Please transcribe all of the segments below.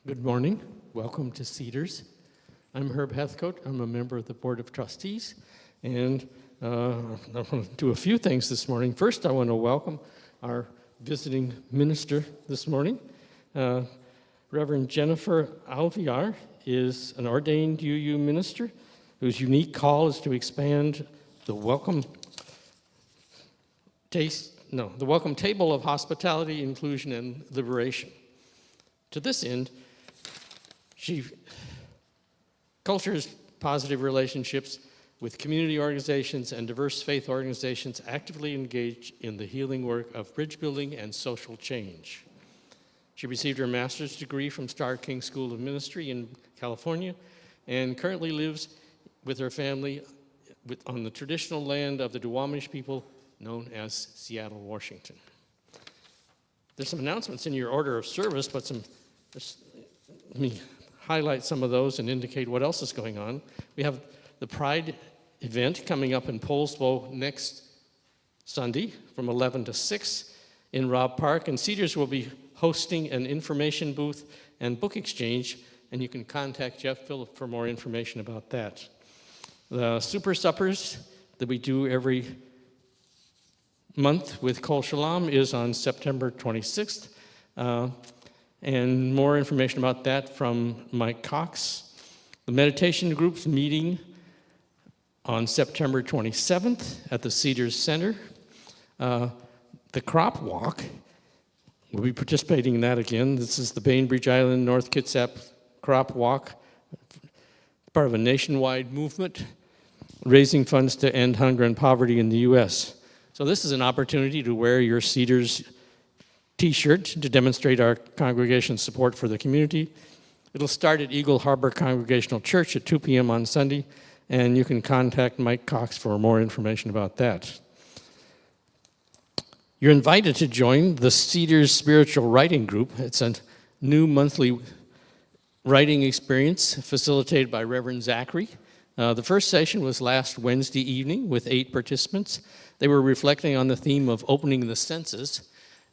Good morning. Welcome to Cedars. I'm Herb Heathcote. I'm a member of the Board of Trustees, and I want to do a few things this morning. First, I want to welcome our visiting minister this morning. Reverend Jennifer Alviar is an ordained UU minister whose unique call is to expand the welcome table of hospitality, inclusion, and liberation. To this end, she cultures positive relationships with community organizations and diverse faith organizations actively engaged in the healing work of bridge building and social change. She received her master's degree from Starr King School of Ministry in California and currently lives with her family on the traditional land of the Duwamish people known as Seattle, Washington. There's some announcements in your order of service, but let me highlight some of those and indicate what else is going on. We have the Pride event coming up in Poulsbo next Sunday from 11 to 6 in Robb Park, and Cedars will be hosting an information booth and book exchange, and you can contact Jeff Phillip for more information about that. The Super Suppers that we do every month with Kol Shalom is on September 26th. And more information about that from Mike Cox. The meditation group's meeting on September 27th at the Cedars Center. The Crop Walk, we'll be participating in that again. This is the Bainbridge Island North Kitsap Crop Walk, part of a nationwide movement raising funds to end hunger and poverty in the U.S. So this is an opportunity to wear your Cedars T-shirt to demonstrate our congregation's support for the community. It'll start at Eagle Harbor Congregational Church at 2 p.m. on Sunday, and you can contact Mike Cox for more information about that. You're invited to join the Cedars Spiritual Writing Group. It's a new monthly writing experience facilitated by Reverend Zachary. The first session was last Wednesday evening with 8 participants. They were reflecting on the theme of opening the senses,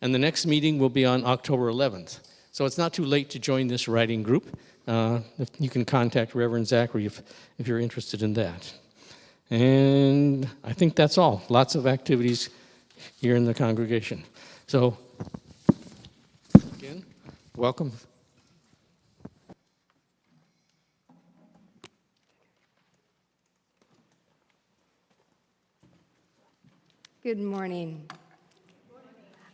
and the next meeting will be on October 11th. So it's not too late to join this writing group. You can contact Reverend Zachary if you're interested in that. And I think that's all. Lots of activities here in the congregation. So, again, welcome. Good morning.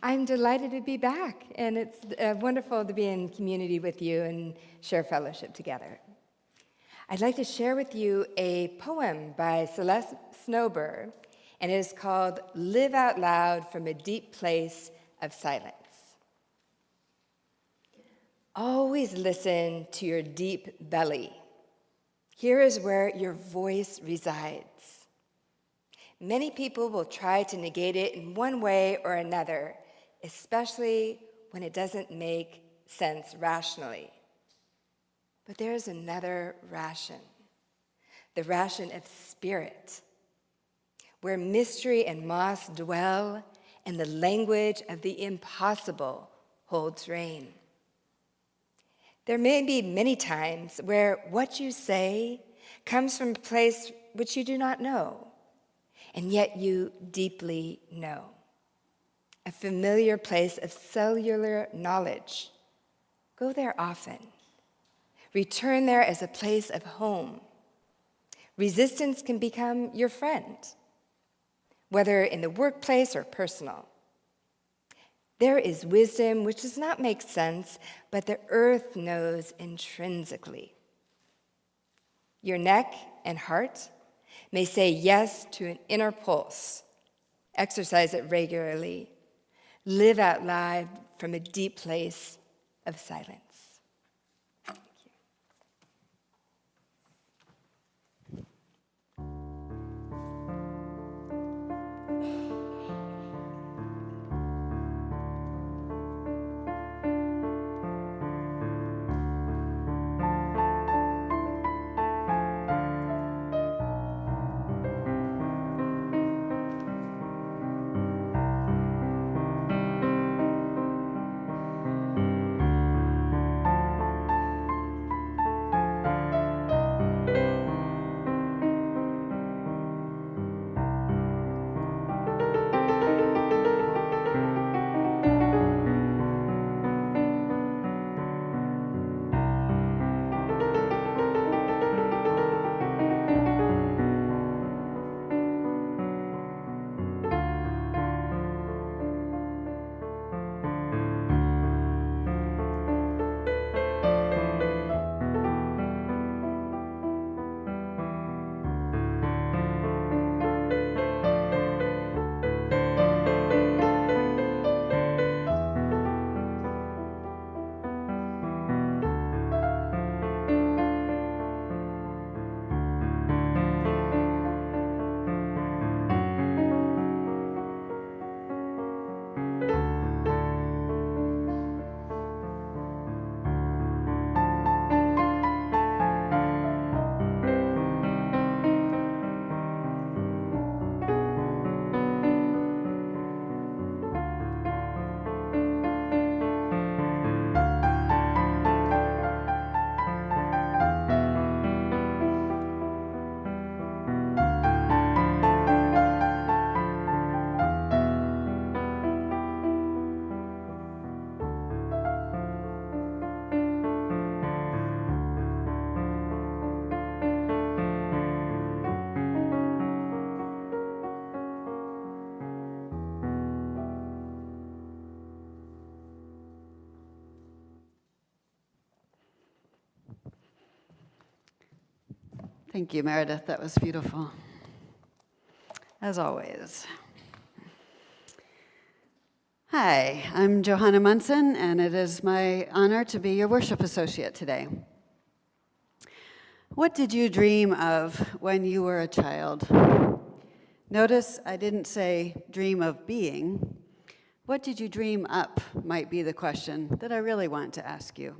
I'm delighted to be back, and it's wonderful to be in community with you and share fellowship together. I'd like to share with you a poem by Celeste Snowbur, and it is called Live Out Loud from a Deep Place of Silence. Always listen to your deep belly. Here is where your voice resides. Many people will try to negate it in one way or another, especially when it doesn't make sense rationally. But there's another ration, the ration of spirit, where mystery and moss dwell and the language of the impossible holds reign. There may be many times where what you say comes from a place which you do not know, and yet you deeply know. A familiar place of cellular knowledge. Go there often. Return there as a place of home. Resistance can become your friend, whether in the workplace or personal. There is wisdom which does not make sense, but the earth knows intrinsically. Your neck and heart may say yes to an inner pulse. Exercise it regularly. Live out loud from a deep place of silence. Thank you. Thank you, Meredith. That was beautiful, as always. Hi, I'm Johanna Munson, and it is my honor to be your worship associate today. What did you dream of when you were a child? Notice I didn't say dream of being. What did you dream up might be the question that I really want to ask you.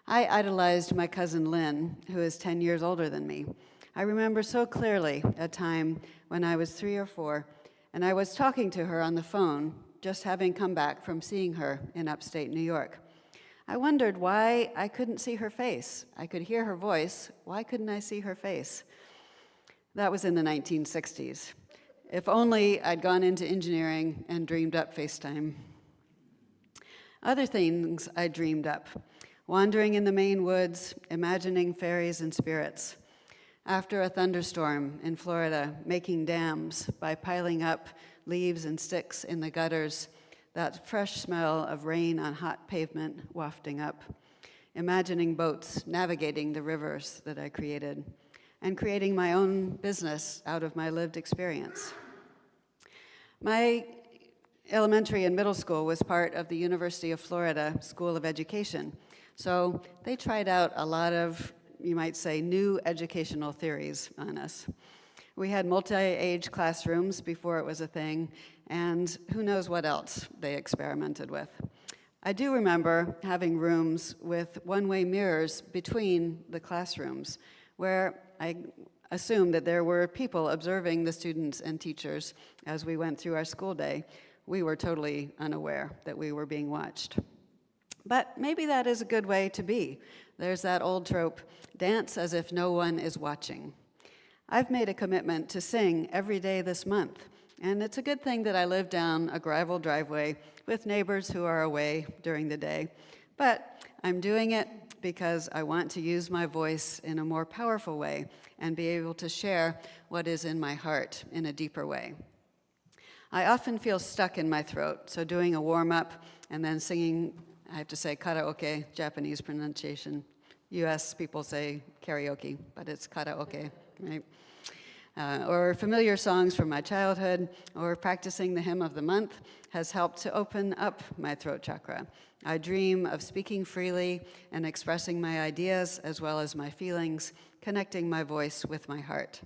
I idolized my cousin Lynn, who is 10 years older than me. I remember so clearly a time when I was 3 or 4, and I was talking to her on the phone, just having come back from seeing her in upstate New York. I wondered why I couldn't see her face. I could hear her voice. Why couldn't I see her face? That was in the 1960s. If only I'd gone into engineering and dreamed up FaceTime. Other things I dreamed up. Wandering in the Maine woods, imagining fairies and spirits. After a thunderstorm in Florida, making dams by piling up leaves and sticks in the gutters, that fresh smell of rain on hot pavement wafting up. Imagining boats navigating the rivers that I created, and creating my own business out of my lived experience. My elementary and middle school was part of the University of Florida School of Education. So they tried out a lot of, you might say, new educational theories on us. We had multi-age classrooms before it was a thing, and who knows what else they experimented with. I do remember having rooms with one-way mirrors between the classrooms, where I assumed that there were people observing the students and teachers as we went through our school day. We were totally unaware that we were being watched. But maybe that is a good way to be. There's that old trope, dance as if no one is watching. I've made a commitment to sing every day this month, and it's a good thing that I live down a gravel driveway with neighbors who are away during the day. But I'm doing it because I want to use my voice in a more powerful way and be able to share what is in my heart in a deeper way. I often feel stuck in my throat, so doing a warm-up and then singing, I have to say karaoke, Japanese pronunciation. US people say karaoke, but it's karaoke, right? Or familiar songs from my childhood, or practicing the hymn of the month has helped to open up my throat chakra. I dream of speaking freely and expressing my ideas as well as my feelings, connecting my voice with my heart.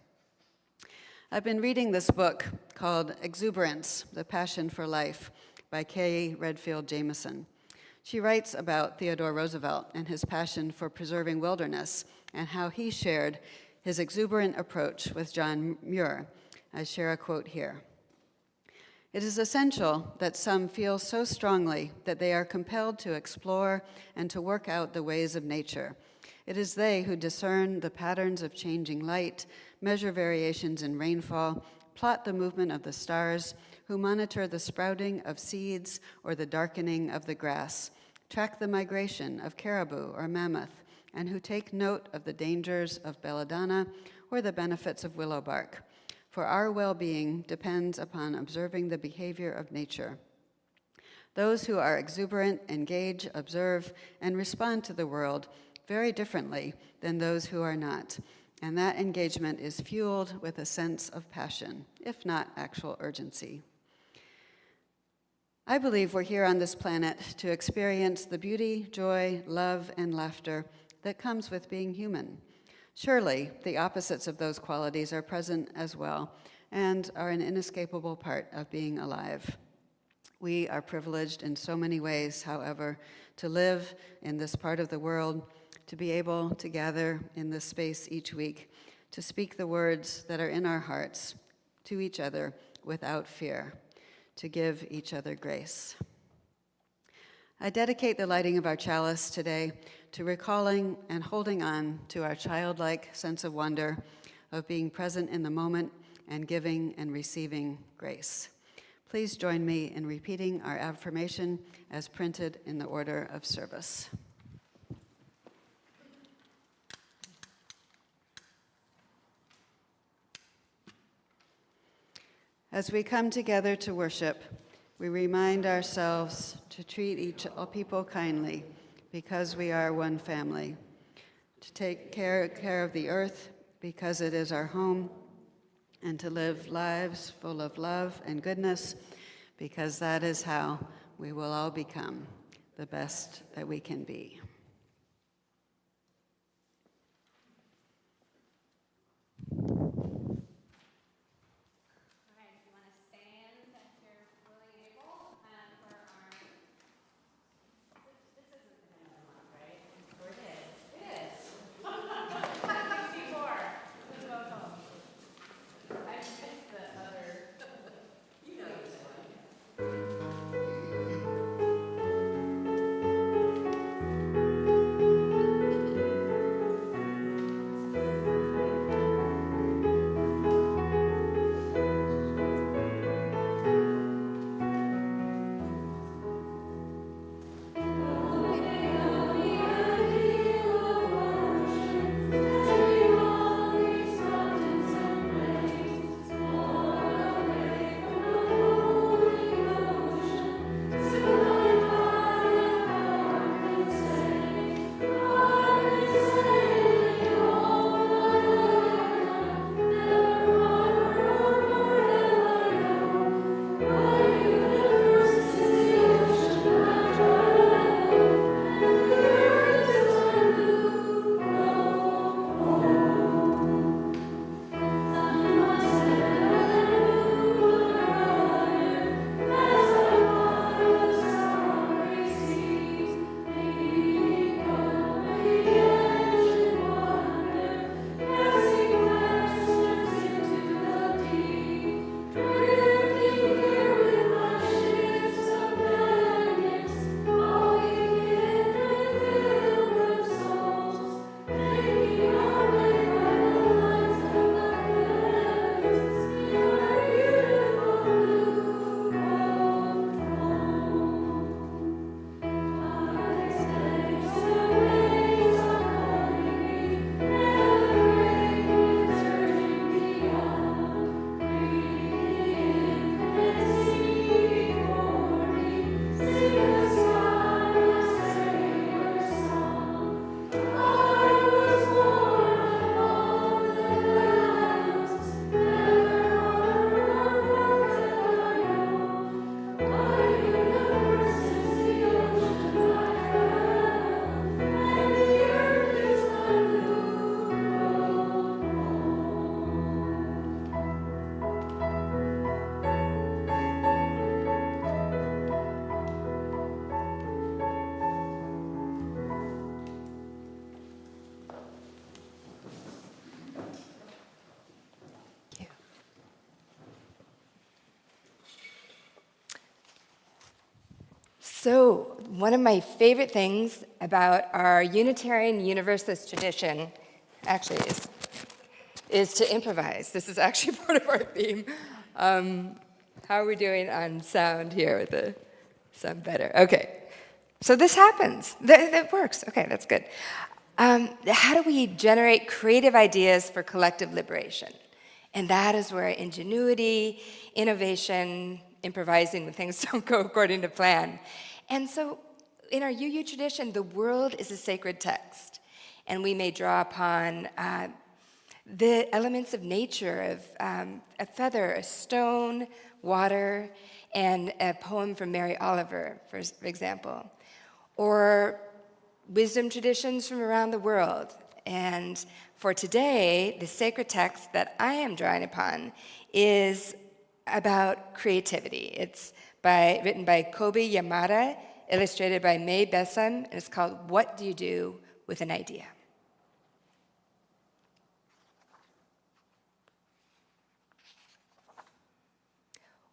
I've been reading this book called Exuberance, The Passion for Life by Kay Redfield Jamison. She writes about Theodore Roosevelt and his passion for preserving wilderness and how he shared his exuberant approach with John Muir. I share a quote here. It is essential that some feel so strongly that they are compelled to explore and to work out the ways of nature. It is they who discern the patterns of changing light, measure variations in rainfall, plot the movement of the stars, who monitor the sprouting of seeds or the darkening of the grass, track the migration of caribou or mammoth, and who take note of the dangers of belladonna or the benefits of willow bark. For our well-being depends upon observing the behavior of nature. Those who are exuberant engage, observe, and respond to the world very differently than those who are not, and that engagement is fueled with a sense of passion, if not actual urgency. I believe we're here on this planet to experience the beauty, joy, love, and laughter that comes with being human. Surely, the opposites of those qualities are present as well and are an inescapable part of being alive. We are privileged in so many ways, however, to live in this part of the world, to be able to gather in this space each week, to speak the words that are in our hearts to each other without fear, to give each other grace. I dedicate the lighting of our chalice today to recalling and holding on to our childlike sense of wonder, of being present in the moment and giving and receiving grace. Please join me in repeating our affirmation as printed in the order of service. As we come together to worship, we remind ourselves to treat all people kindly because we are one family, to take care of the earth because it is our home, and to live lives full of love and goodness, because that is how we will all become the best that we can be. So, one of my favorite things about our Unitarian Universalist tradition actually is to improvise. This is actually part of our theme. How are we doing on sound here? With the sound better? Okay. So this happens. That works. Okay, that's good. How do we generate creative ideas for collective liberation? And that is where ingenuity, innovation, improvising when things don't go according to plan. And so in our UU tradition, the world is a sacred text. And we may draw upon the elements of nature, of a feather, a stone, water, and a poem from Mary Oliver, for example. Or wisdom traditions from around the world. And for today, the sacred text that I am drawing upon is about creativity. It's written by Kobi Yamada, illustrated by May Bessem, and it's called What Do You Do with an Idea?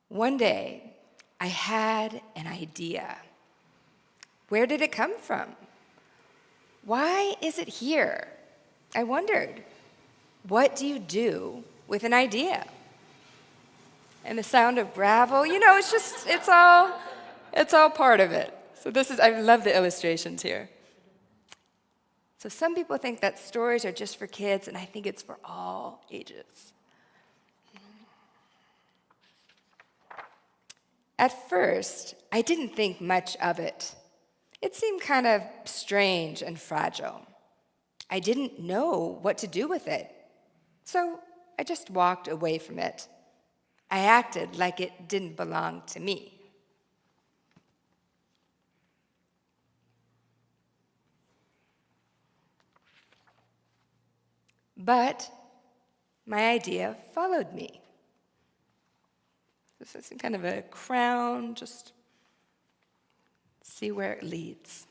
One day, I had an idea. Where did it come from? Why is it here? I wondered. What do you do with an idea? And the sound of gravel, it's all part of it. So I love the illustrations here. So some people think that stories are just for kids, and I think it's for all ages. At first, I didn't think much of it. It seemed kind of strange and fragile. I didn't know what to do with it. So I just walked away from it. I acted like it didn't belong to me. But my idea followed me. This is kind of a crown, just see where it leads.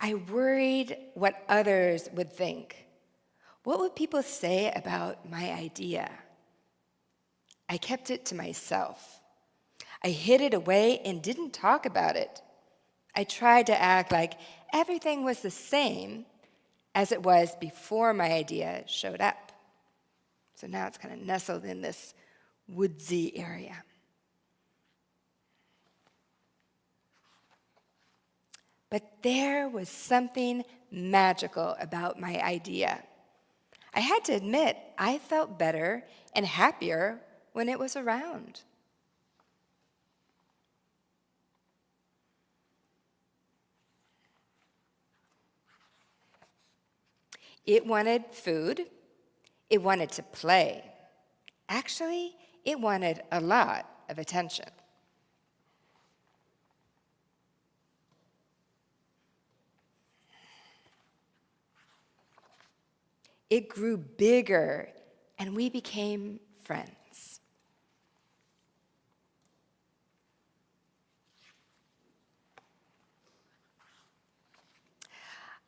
I worried what others would think. What would people say about my idea? I kept it to myself. I hid it away and didn't talk about it. I tried to act like everything was the same as it was before my idea showed up. So now it's kind of nestled in this woodsy area. But there was something magical about my idea. I had to admit, I felt better and happier when it was around. It wanted food. It wanted to play. Actually, it wanted a lot of attention. It grew bigger, and we became friends.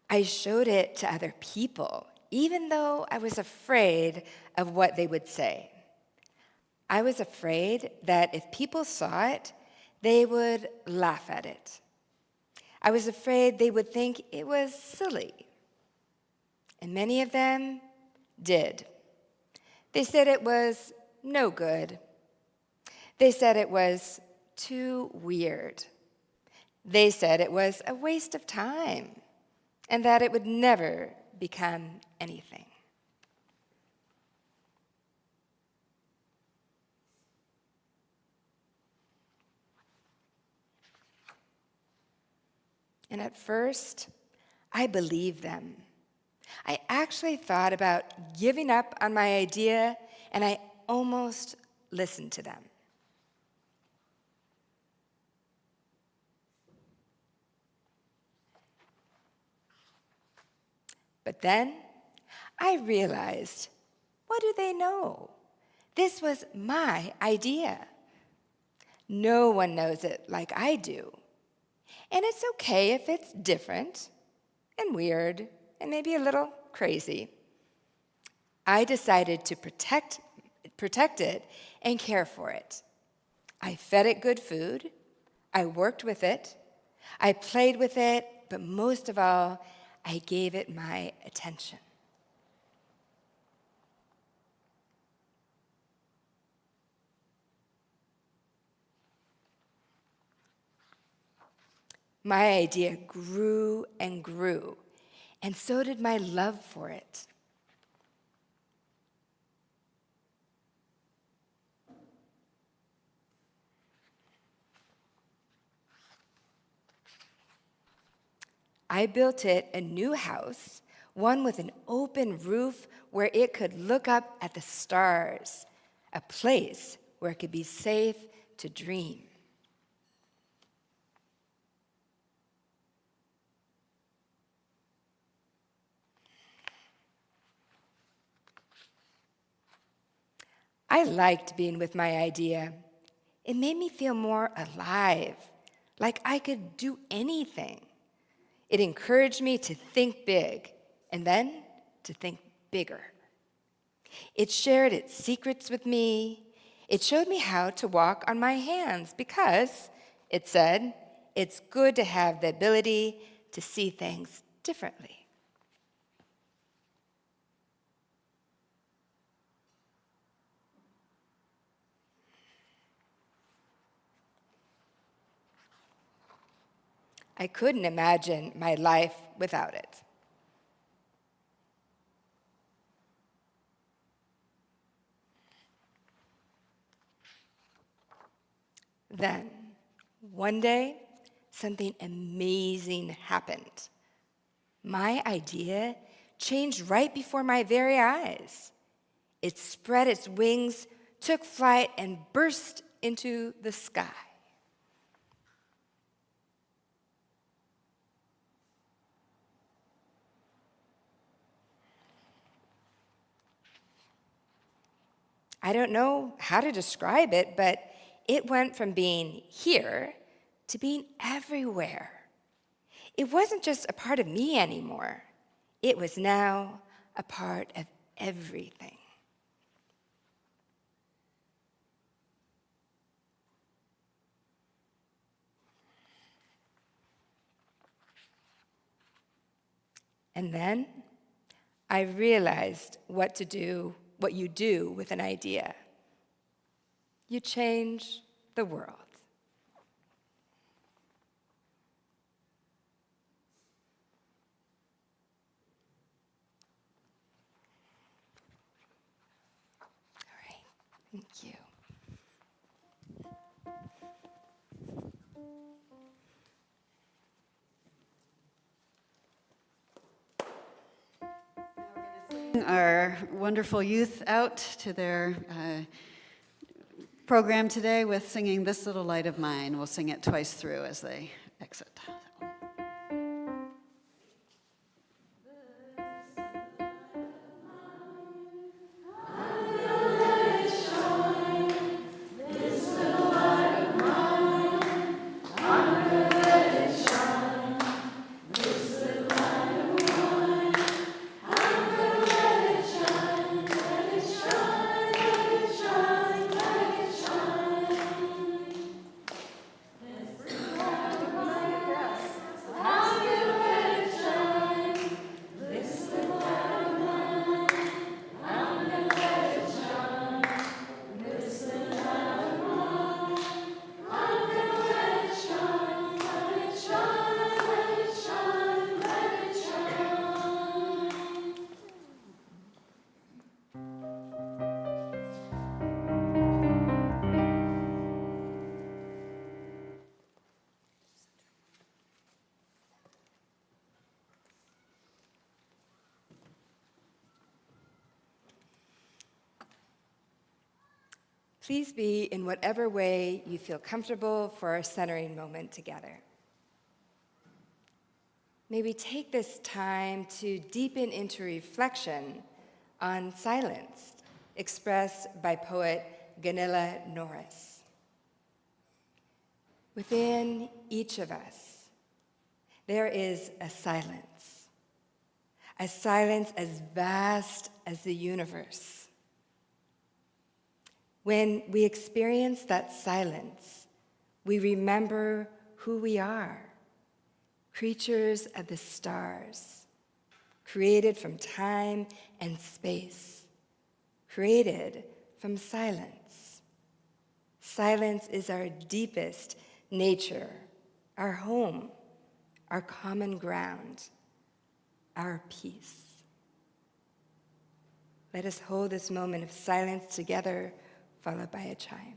I showed it to other people, even though I was afraid of what they would say. I was afraid that if people saw it, they would laugh at it. I was afraid they would think it was silly. And many of them did. They said it was no good. They said it was too weird. They said it was a waste of time and that it would never become anything. And at first, I believed them. I actually thought about giving up on my idea, and I almost listened to them. But then I realized, what do they know? This was my idea. No one knows it like I do. And it's okay if it's different and weird and maybe a little crazy. I decided to protect it and care for it. I fed it good food. I worked with it. I played with it, but most of all, I gave it my attention. My idea grew and grew, and so did my love for it. I built it a new house, one with an open roof where it could look up at the stars, a place where it could be safe to dream. I liked being with my idea. It made me feel more alive, like I could do anything. It encouraged me to think big and then to think bigger. It shared its secrets with me. It showed me how to walk on my hands because, it said, it's good to have the ability to see things differently. I couldn't imagine my life without it. Then, one day, something amazing happened. My idea changed right before my very eyes. It spread its wings, took flight, and burst into the sky. I don't know how to describe it, but it went from being here to being everywhere. It wasn't just a part of me anymore. It was now a part of everything. And then I realized what you do with an idea. You change the world. All right, thank you. Our wonderful youth out to their program today with singing This Little Light of Mine. We'll sing it twice through as they exit. Please be in whatever way you feel comfortable for our centering moment together. Maybe take this time to deepen into reflection on silence, expressed by poet Gunilla Norris. Within each of us, there is a silence as vast as the universe. When we experience that silence, we remember who we are, creatures of the stars, created from time and space, created from silence. Silence is our deepest nature, our home, our common ground, our peace. Let us hold this moment of silence together, followed by a chime.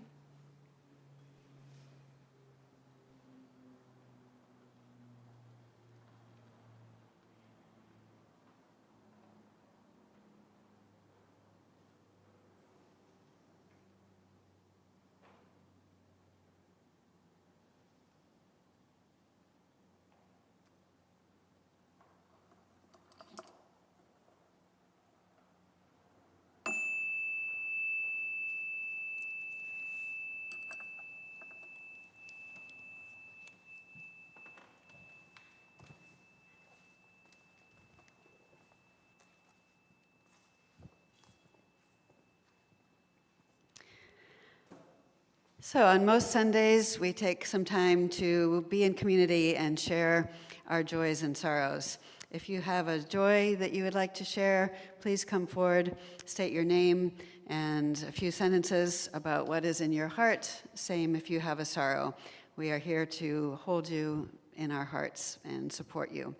So on most Sundays, we take some time to be in community and share our joys and sorrows. If you have a joy that you would like to share, please come forward, state your name and a few sentences about what is in your heart. Same if you have a sorrow. We are here to hold you in our hearts and support you.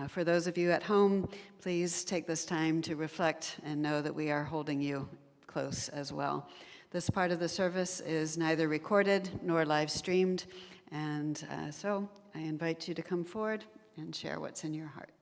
For those of you at home, please take this time to reflect and know that we are holding you close as well. This part of the service is neither recorded nor live streamed, and so I invite you to come forward and share what's in your heart.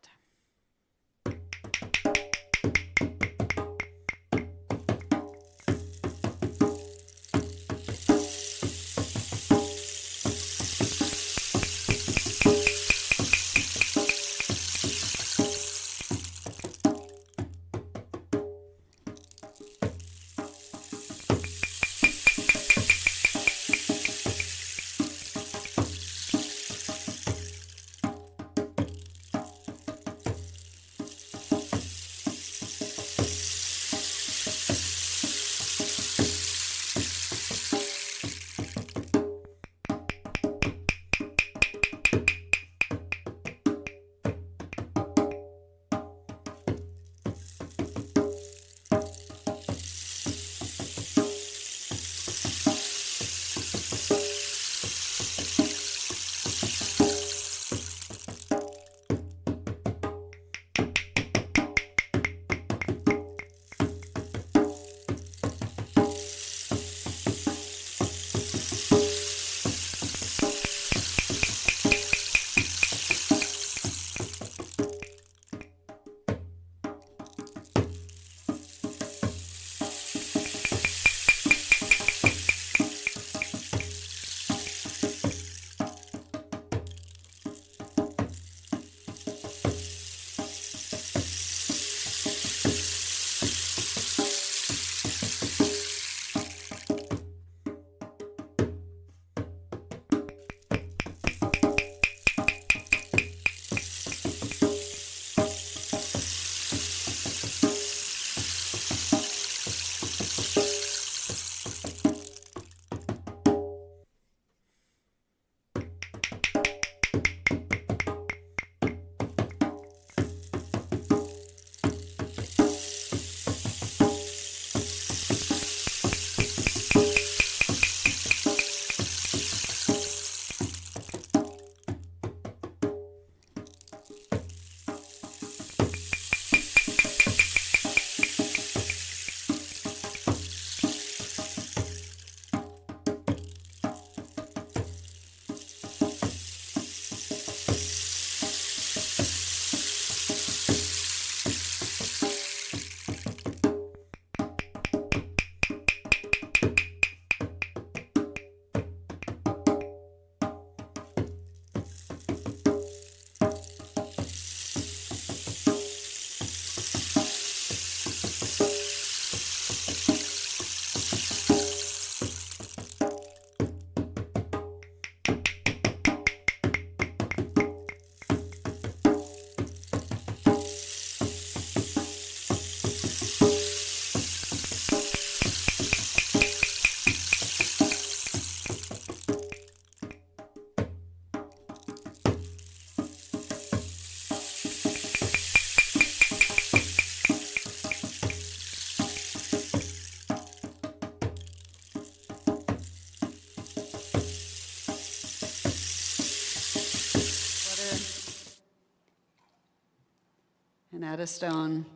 and add a stone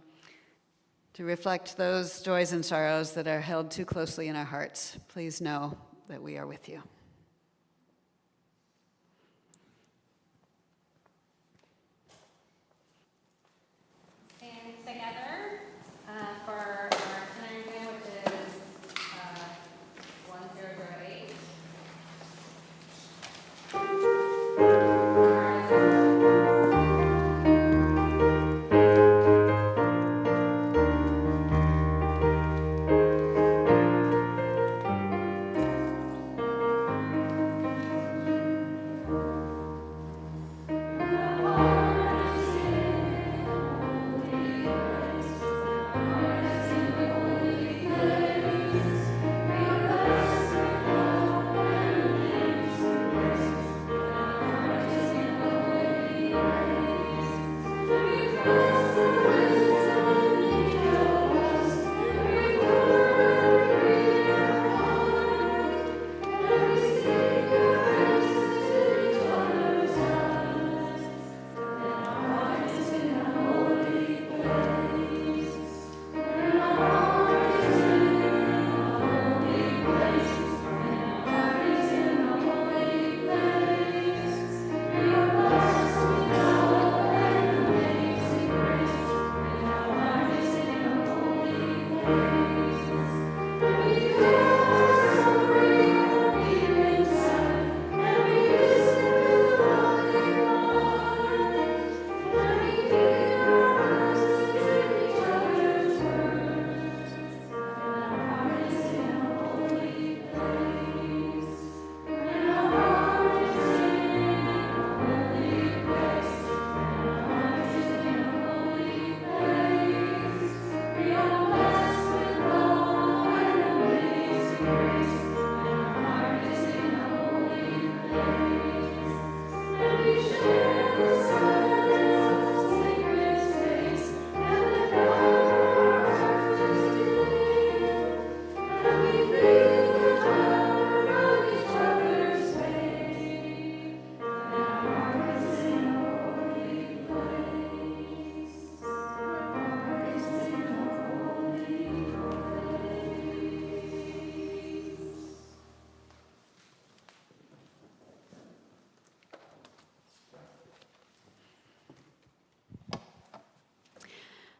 to reflect those joys and sorrows that are held too closely in our hearts. Please know that we are with you. Stand together for our centering hymn, which is 1008.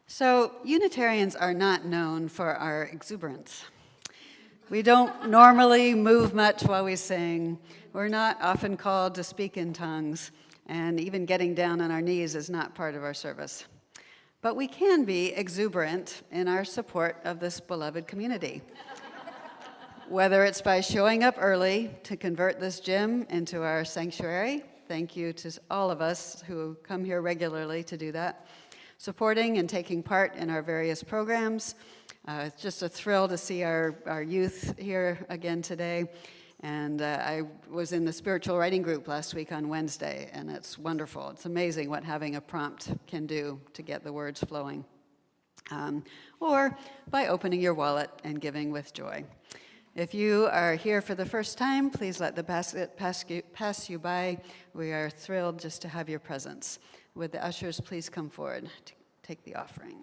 So, Unitarians are not known for our exuberance. We don't normally move much while we sing. We're not often called to speak in tongues, and even getting down on our knees is not part of our service. But we can be exuberant in our support of this beloved community. Whether it's by showing up early to convert this gym into our sanctuary, thank you to all of us who come here regularly to do that, supporting and taking part in our various programs. It's just a thrill to see our youth here again today. And I was in the spiritual writing group last week on Wednesday, and it's wonderful. It's amazing what having a prompt can do to get the words flowing. Or by opening your wallet and giving with joy. If you are here for the first time, please let the basket pass you by. We are thrilled just to have your presence. Would the ushers please come forward to take the offering?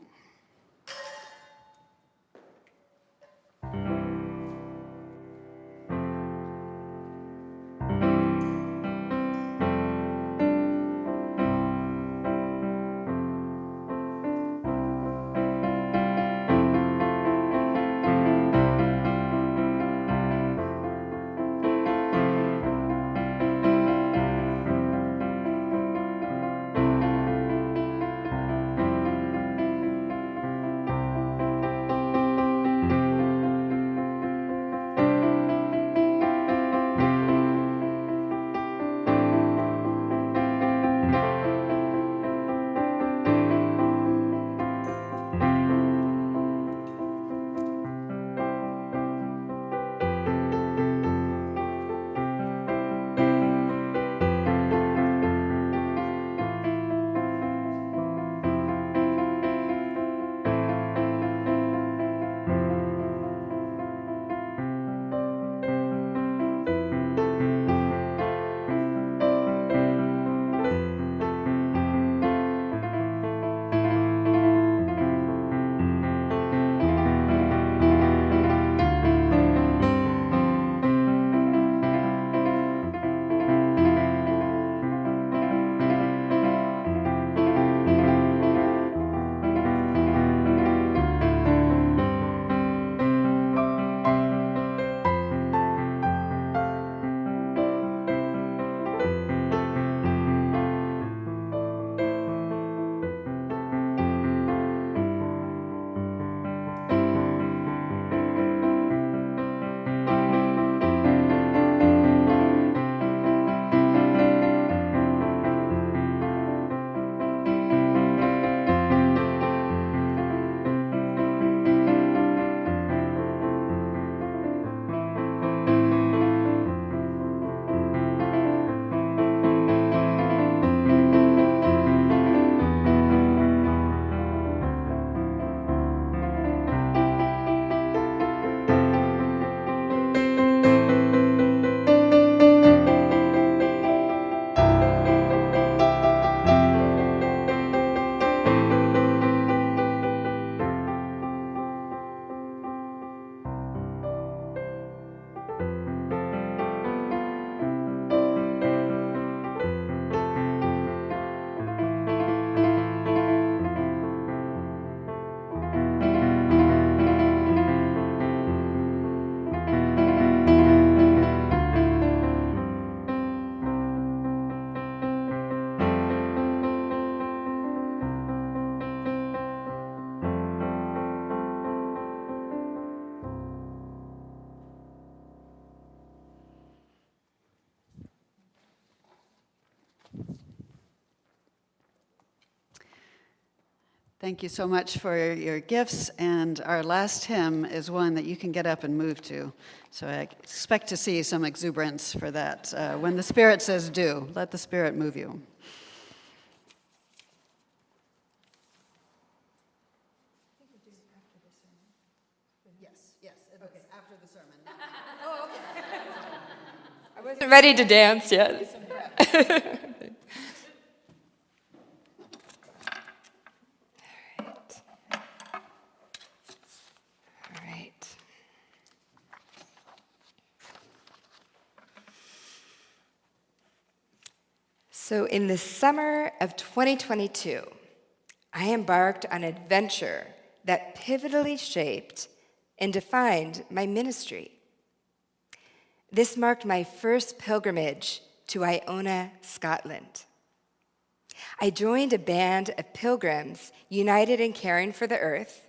Thank you so much for your gifts, and our last hymn is one that you can get up and move to. So I expect to see some exuberance for that. When the Spirit says do, let the Spirit move you. Yes, okay, after the sermon. I wasn't ready to dance yet. All right. So, in the summer of 2022, I embarked on an adventure that pivotally shaped and defined my ministry. This marked my first pilgrimage to Iona, Scotland. I joined a band of pilgrims united in caring for the earth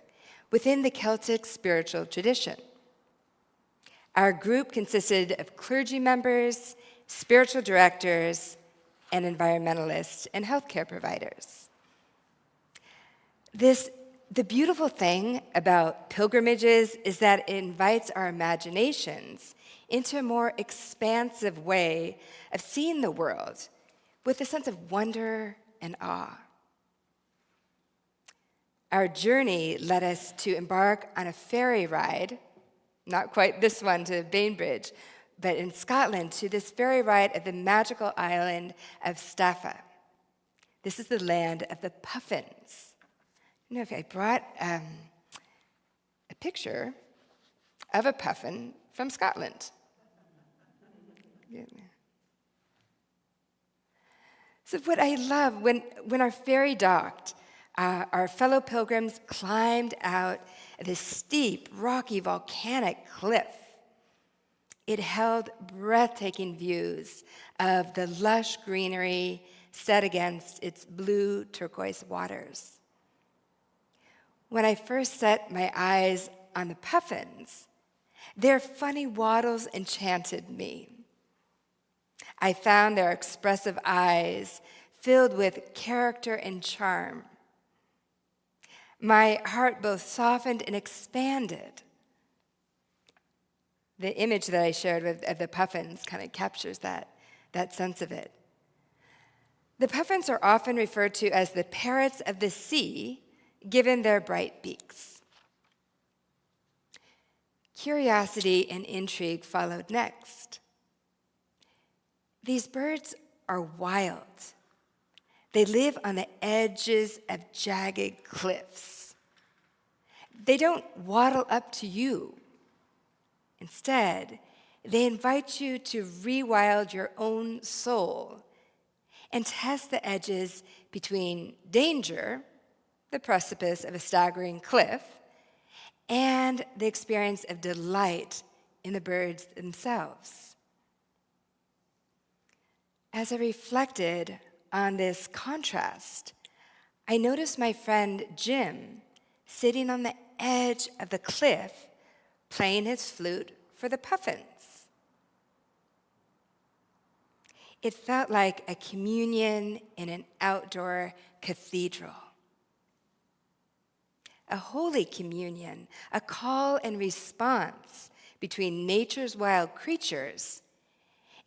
within the Celtic spiritual tradition. Our group consisted of clergy members, spiritual directors, and environmentalists and healthcare providers. The beautiful thing about pilgrimages is that it invites our imaginations into a more expansive way of seeing the world with a sense of wonder and awe. Our journey led us to embark on a ferry ride, not quite this one to Bainbridge, but in Scotland to this ferry ride at the magical island of Staffa. This is the land of the puffins. You know, if I brought a picture of a puffin from Scotland. So what I love, when our ferry docked, our fellow pilgrims climbed out this steep, rocky, volcanic cliff. It held breathtaking views of the lush greenery set against its blue turquoise waters. When I first set my eyes on the puffins, their funny waddles enchanted me. I found their expressive eyes filled with character and charm. My heart both softened and expanded. The image that I shared of the puffins kind of captures that sense of it. The puffins are often referred to as the parrots of the sea, given their bright beaks. Curiosity and intrigue followed next. These birds are wild. They live on the edges of jagged cliffs. They don't waddle up to you. Instead, they invite you to rewild your own soul and test the edges between danger, the precipice of a staggering cliff, and the experience of delight in the birds themselves. As I reflected on this contrast, I noticed my friend Jim sitting on the edge of the cliff playing his flute for the puffins. It felt like a communion in an outdoor cathedral. A holy communion, a call and response between nature's wild creatures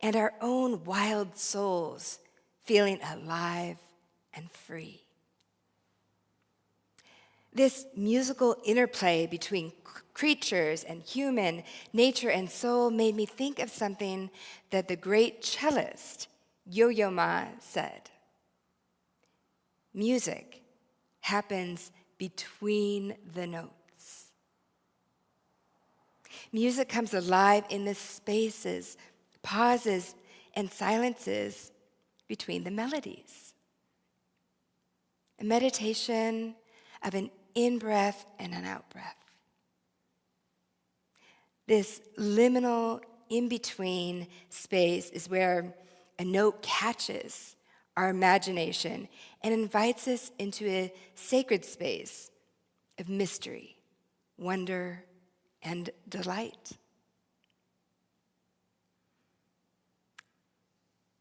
and our own wild souls feeling alive and free. This musical interplay between creatures and human, nature and soul made me think of something that the great cellist Yo-Yo Ma said. Music happens between the notes. Music comes alive in the spaces, pauses, and silences between the melodies. A meditation of an in-breath and an out-breath. This liminal in-between space is where a note catches our imagination and invites us into a sacred space of mystery, wonder, and delight.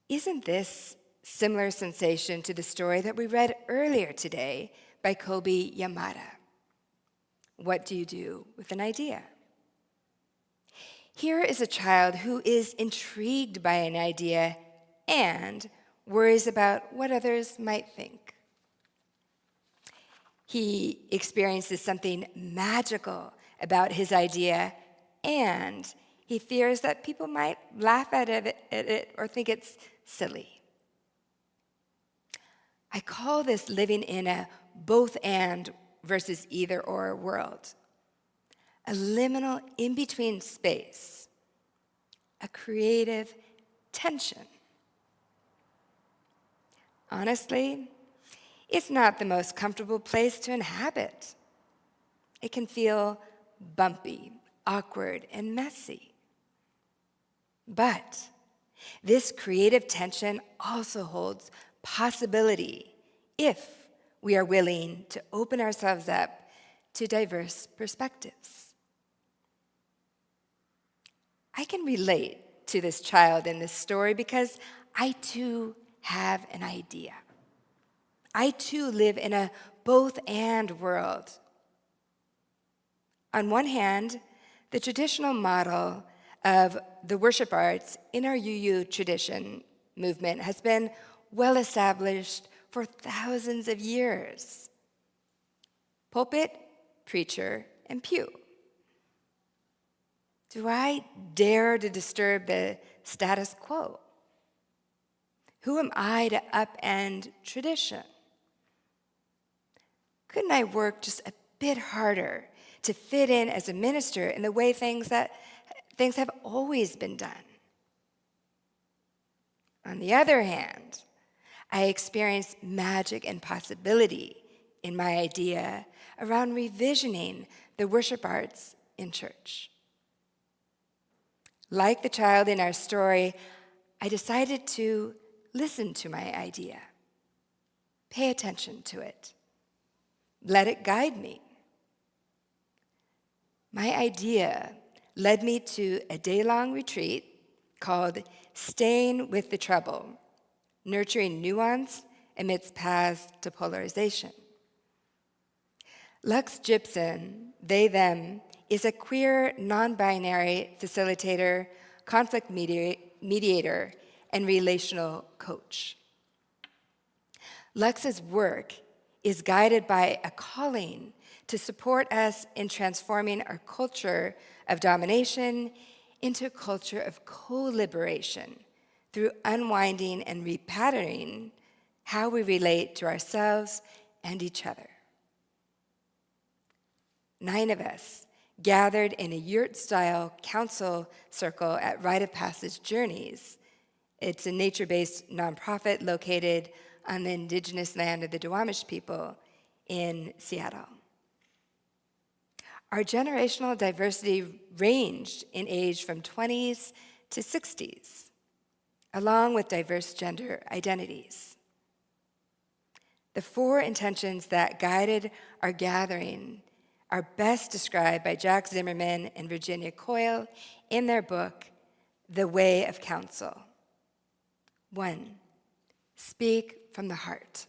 Isn't this similar sensation to the story that we read earlier today by Kobe Yamada. What do you do with an idea? Here is a child who is intrigued by an idea and worries about what others might think. He experiences something magical about his idea, and he fears that people might laugh at it or think it's silly. I call this living in a both and versus either or world, a liminal in-between space, a creative tension. Honestly, it's not the most comfortable place to inhabit. It can feel bumpy, awkward, and messy. But this creative tension also holds possibility if we are willing to open ourselves up to diverse perspectives. I can relate to this child in this story because I too have an idea. I too live in a both and world. On one hand, the traditional model of the worship arts in our UU tradition movement has been well established for thousands of years. Pulpit, preacher, and pew. Do I dare to disturb the status quo? Who am I to upend tradition? Couldn't I work just a bit harder to fit in as a minister in the way things have always been done? On the other hand, I experienced magic and possibility in my idea around revisioning the worship arts in church. Like the child in our story, I decided to listen to my idea, pay attention to it, let it guide me. My idea led me to a day-long retreat called Staying with the Trouble, Nurturing Nuance Amidst Paths to Polarization. Lux Gibson, they, them, is a queer, non-binary facilitator, conflict mediator, and relational coach. Lux's work is guided by a calling to support us in transforming our culture of domination into a culture of co-liberation through unwinding and repatterning how we relate to ourselves and each other. 9 of us gathered in a yurt-style council circle at Rite of Passage Journeys. It's a nature-based nonprofit located on the indigenous land of the Duwamish people in Seattle. Our generational diversity ranged in age from 20s to 60s, along with diverse gender identities. The 4 intentions that guided our gathering are best described by Jack Zimmerman and Virginia Coyle in their book, The Way of Counsel. 1, speak from the heart.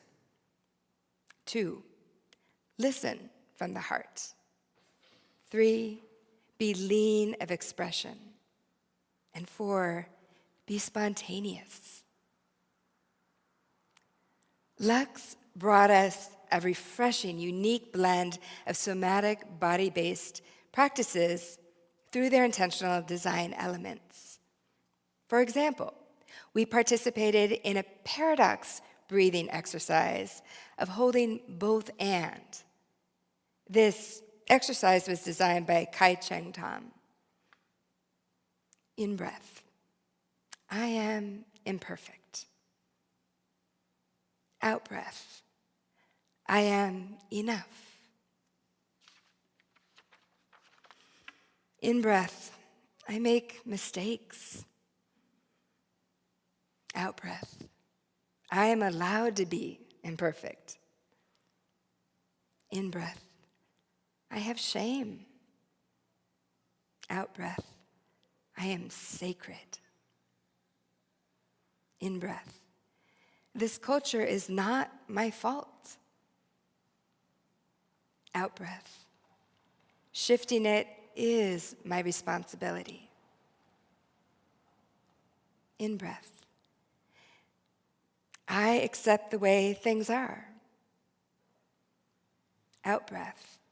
2, listen from the heart. 3, be lean of expression. And 4, be spontaneous. Lux brought us a refreshing, unique blend of somatic, body-based practices through their intentional design elements. For example, we participated in a paradox breathing exercise of holding both and. This exercise was designed by Kai Cheng Tam. In breath, I am imperfect. Out breath, I am enough. In breath, I make mistakes. Out breath, I am allowed to be imperfect. In breath, I have shame. Out breath, I am sacred. In breath, this culture is not my fault. Out breath. Shifting it is my responsibility. In breath. I accept the way things are. Out breath.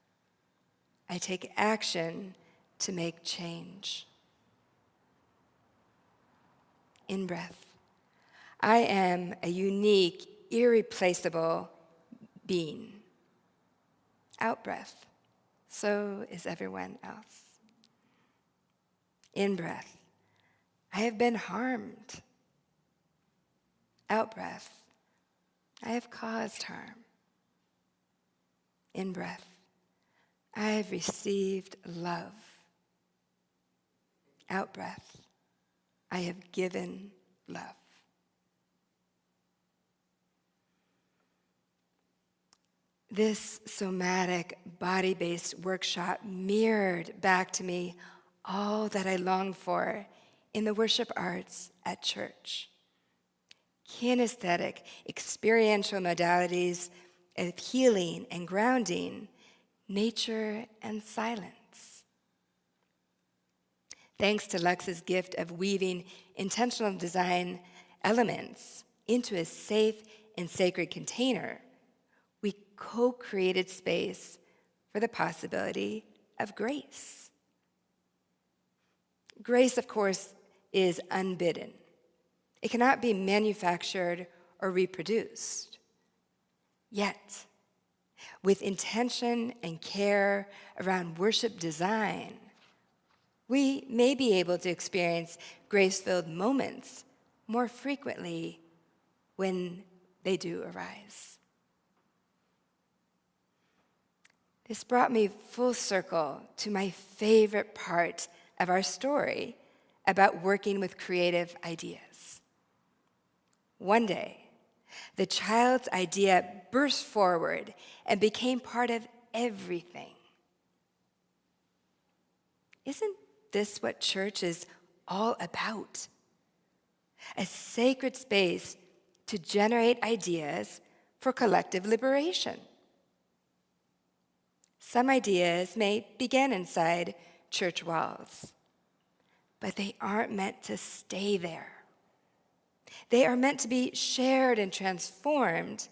I take action to make change. In breath. I am a unique, irreplaceable being. Out breath. So is everyone else. In breath. I have been harmed. Out breath. I have caused harm. In breath. I have received love. Out breath. I have given love. This somatic, body-based workshop mirrored back to me all that I longed for in the worship arts at church. Kinesthetic, experiential modalities of healing and grounding, nature and silence. Thanks to Lux's gift of weaving intentional design elements into a safe and sacred container, we co-created space for the possibility of grace. Grace, of course, is unbidden. It cannot be manufactured or reproduced. Yet, with intention and care around worship design, we may be able to experience grace-filled moments more frequently when they do arise. This brought me full circle to my favorite part of our story about working with creative ideas. One day, the child's idea burst forward and became part of everything. Isn't this what church is all about? A sacred space to generate ideas for collective liberation. Some ideas may begin inside church walls, but they aren't meant to stay there. They are meant to be shared and transformed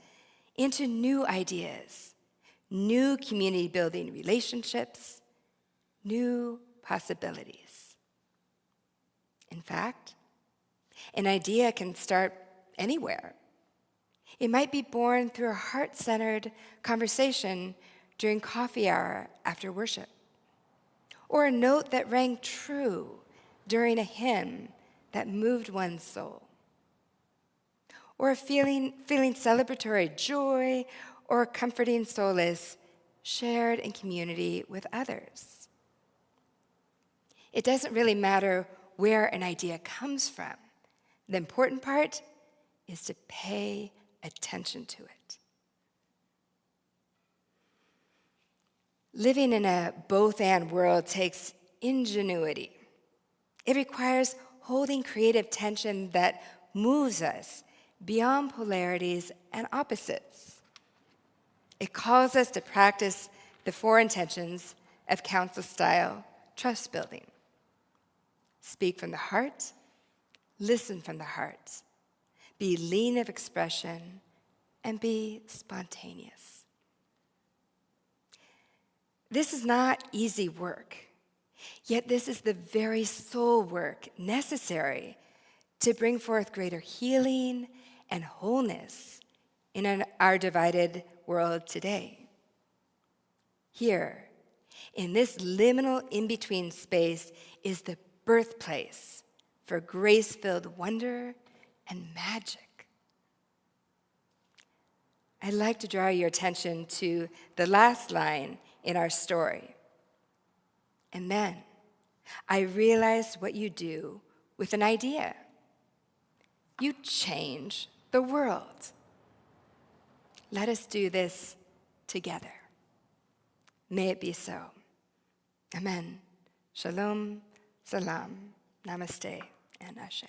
into new ideas, new community building relationships, new possibilities. In fact, an idea can start anywhere. It might be born through a heart-centered conversation during coffee hour after worship, or a note that rang true during a hymn that moved one's soul, or a feeling celebratory joy or comforting solace shared in community with others. It doesn't really matter where an idea comes from. The important part is to pay attention to it. Living in a both-and world takes ingenuity. It requires holding creative tension that moves us beyond polarities and opposites. It calls us to practice the four intentions of council-style trust building. Speak from the heart, listen from the heart, be lean of expression, and be spontaneous. This is not easy work, yet this is the very soul work necessary to bring forth greater healing and wholeness in our divided world today. Here, in this liminal in-between space, is the birthplace for grace-filled wonder and magic. I'd like to draw your attention to the last line in our story. And then I realized what you do with an idea. You change the world. Let us do this together. May it be so. Amen. Shalom, salam, namaste, and ashe.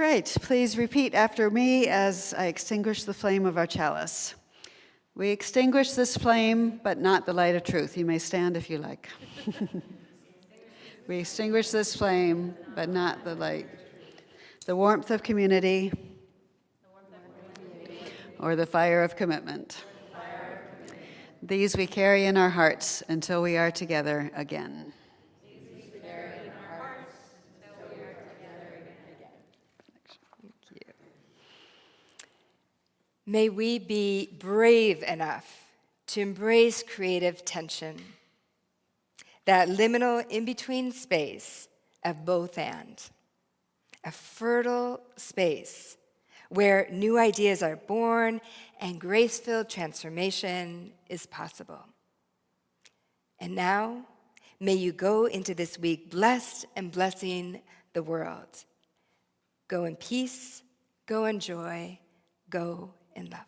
Great. Please repeat after me as I extinguish the flame of our chalice. We extinguish this flame, but not the light of truth. You may stand if you like. We extinguish this flame, but not the light. The warmth of community, or the fire of commitment. These we carry in our hearts until we are together again. May we be brave enough to embrace creative tension, that liminal in-between space of both and, a fertile space where new ideas are born and grace-filled transformation is possible. And now, may you go into this week blessed and blessing the world. Go in peace, go in joy, go in love.